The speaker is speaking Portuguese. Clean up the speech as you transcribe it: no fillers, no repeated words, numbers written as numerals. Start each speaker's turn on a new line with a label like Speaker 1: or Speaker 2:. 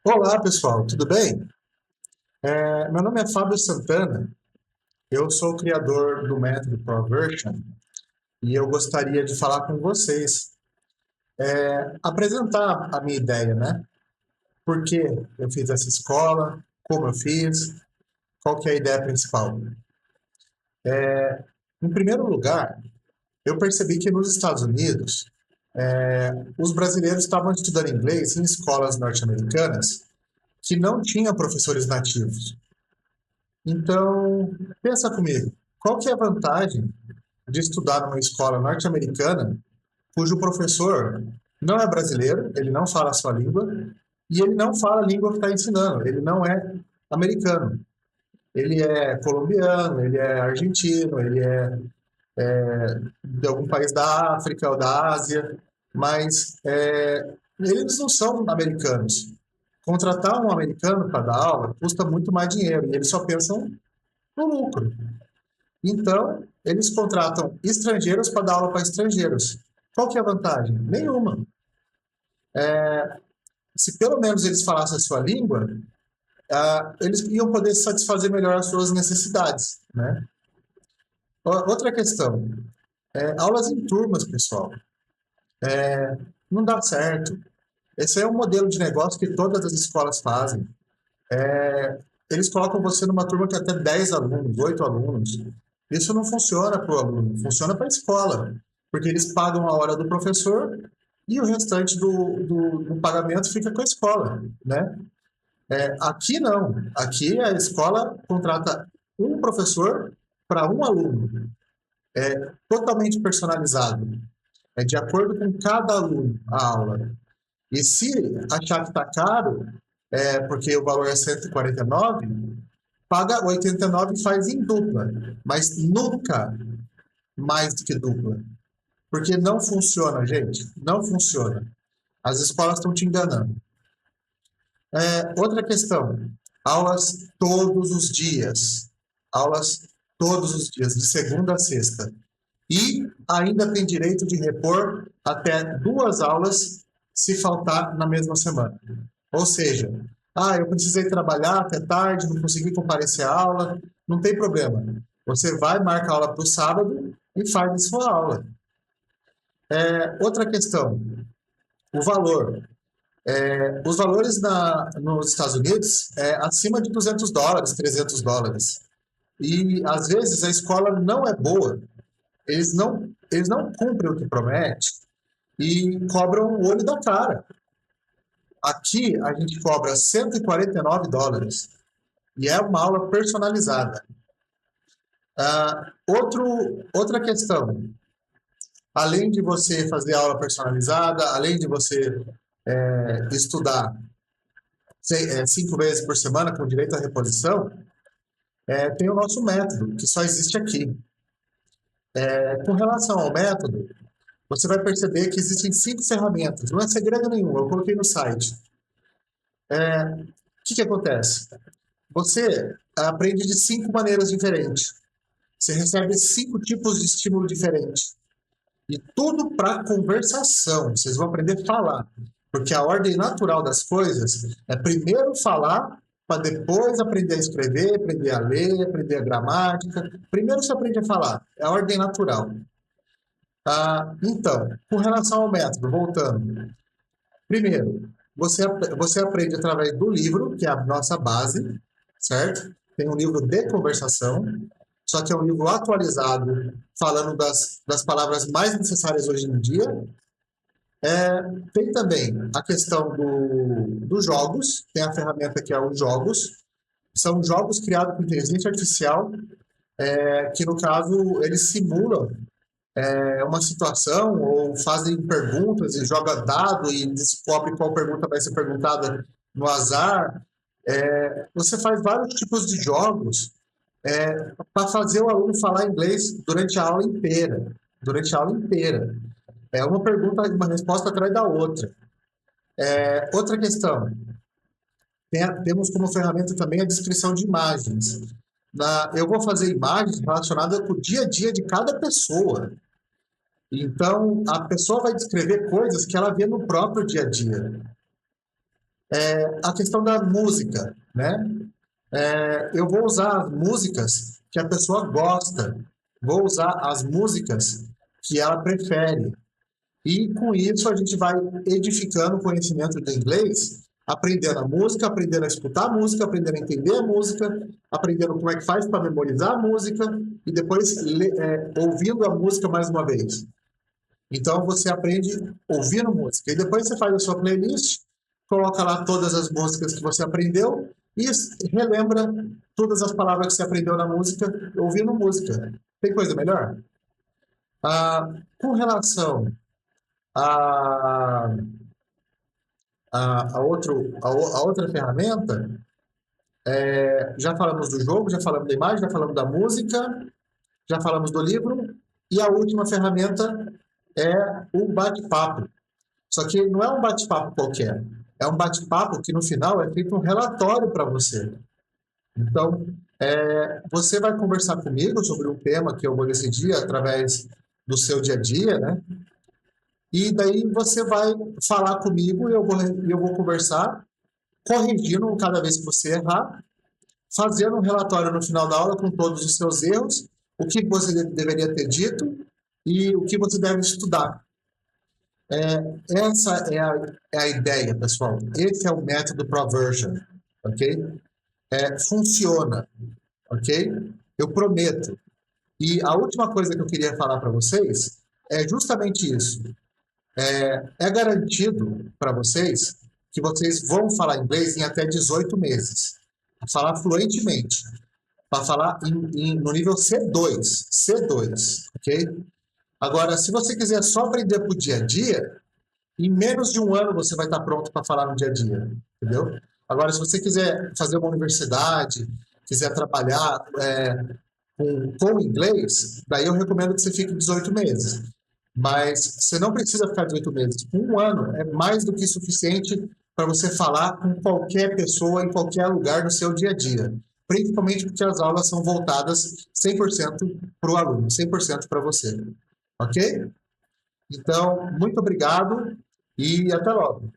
Speaker 1: Olá, pessoal, tudo bem? Meu nome é Fábio Santana, eu sou o criador do método ProVersion e eu gostaria de falar com vocês, apresentar a minha ideia, né? Por que eu fiz essa escola, como eu fiz, qual que é a ideia principal. Em primeiro lugar, eu percebi que nos Estados Unidos, os brasileiros estavam estudando inglês em escolas norte-americanas que não tinham professores nativos. Então, pensa comigo, qual que é a vantagem de estudar numa escola norte-americana cujo professor não é brasileiro, ele não fala a sua língua e ele não fala a língua que está ensinando, ele não é americano. Ele é colombiano, ele é argentino, ele é de algum país da África ou da Ásia, mas eles não são americanos. Contratar um americano para dar aula custa muito mais dinheiro e eles só pensam no lucro. Então, eles contratam estrangeiros para dar aula para estrangeiros. Qual que é a vantagem? Nenhuma. Se pelo menos eles falassem a sua língua, eles iam poder satisfazer melhor as suas necessidades, né? Outra questão, aulas em turmas, pessoal. Não dá certo. Esse é um modelo de negócio que todas as escolas fazem. Eles colocam você numa turma que até 10 alunos, 8 alunos. Isso não funciona para o aluno, funciona para a escola, porque eles pagam a hora do professor e o restante do pagamento fica com a escola, né? Aqui não, aqui a escola contrata um professor para um aluno, totalmente personalizado, é de acordo com cada aluno a aula. E se achar que está caro, porque o valor é 149, paga 89 e faz em dupla, mas nunca mais do que dupla. Porque não funciona, gente. Não funciona. As escolas estão te enganando. Outra questão: aulas todos os dias. Aulas todos os dias, de segunda a sexta. E ainda tem direito de repor até 2 aulas se faltar na mesma semana. Ou seja, eu precisei trabalhar até tarde, não consegui comparecer à aula, não tem problema. Você vai, marca a aula para o sábado e faz a sua aula. Outra questão, o valor. Os valores nos Estados Unidos é acima de US$ 200, US$ 300. E, às vezes, a escola não é boa. Eles não cumprem o que promete e cobram o olho da cara. Aqui, a gente cobra US$ 149 e é uma aula personalizada. Outra questão, além de você fazer aula personalizada, além de você estudar 5 vezes por semana com direito à reposição, tem o nosso método, que só existe aqui. Com relação ao método, você vai perceber que existem 5 ferramentas, não é segredo nenhum, eu coloquei no site. O que acontece? Você aprende de 5 maneiras diferentes. Você recebe 5 tipos de estímulo diferentes. E tudo para conversação. Vocês vão aprender a falar. Porque a ordem natural das coisas é primeiro falar, para depois aprender a escrever, aprender a ler, aprender a gramática. Primeiro você aprende a falar. É a ordem natural. Então, com relação ao método, voltando. Primeiro, você aprende através do livro, que é a nossa base, certo? Tem um livro de conversação, só que é um livro atualizado, falando das palavras mais necessárias hoje em dia. Tem também a questão dos jogos, tem a ferramenta que é os jogos. São jogos criados com inteligência artificial, que no caso eles simulam uma situação ou fazem perguntas e joga dado e descobre qual pergunta vai ser perguntada no azar. Você faz vários tipos de jogos para fazer o aluno falar inglês durante a aula inteira. Durante a aula inteira. É uma pergunta, uma resposta atrás da outra. Outra questão. Temos como ferramenta também a descrição de imagens. Eu vou fazer imagens relacionadas com o dia a dia de cada pessoa. Então, a pessoa vai descrever coisas que ela vê no próprio dia a dia. A questão da música, né? Eu vou usar as músicas que a pessoa gosta, vou usar as músicas que ela prefere. E com isso a gente vai edificando o conhecimento do inglês, aprendendo a música, aprendendo a escutar a música, aprendendo a entender a música, aprendendo como é que faz para memorizar a música e depois ouvindo a música mais uma vez. Então você aprende ouvindo música. E depois você faz a sua playlist, coloca lá todas as músicas que você aprendeu e relembra todas as palavras que você aprendeu na música ouvindo música. Tem coisa melhor? Com relação a outra ferramenta, já falamos do jogo, já falamos da imagem, já falamos da música, já falamos do livro, e a última ferramenta é o bate-papo. Só que não é um bate-papo qualquer, é um bate-papo que no final é feito um relatório para você. Então, você vai conversar comigo sobre um tema que eu vou decidir através do seu dia a dia, né? E daí você vai falar comigo e eu vou conversar, corrigindo cada vez que você errar, fazendo um relatório no final da aula com todos os seus erros, o que você deveria ter dito e o que você deve estudar. Essa é a ideia, pessoal. Esse é o método Proversion, ok? Funciona, ok? Eu prometo. E a última coisa que eu queria falar para vocês é justamente isso. É garantido para vocês que vocês vão falar inglês em até 18 meses. Falar fluentemente. Para falar no nível C2, ok? Agora, se você quiser só aprender para o dia a dia, em menos de um ano você vai estar pronto para falar no dia a dia, entendeu? Agora, se você quiser fazer uma universidade, quiser trabalhar com inglês, daí eu recomendo que você fique 18 meses. Mas você não precisa ficar 18 meses. Um ano é mais do que suficiente para você falar com qualquer pessoa, em qualquer lugar do seu dia a dia. Principalmente porque as aulas são voltadas 100% para o aluno, 100% para você. Ok? Então, muito obrigado e até logo.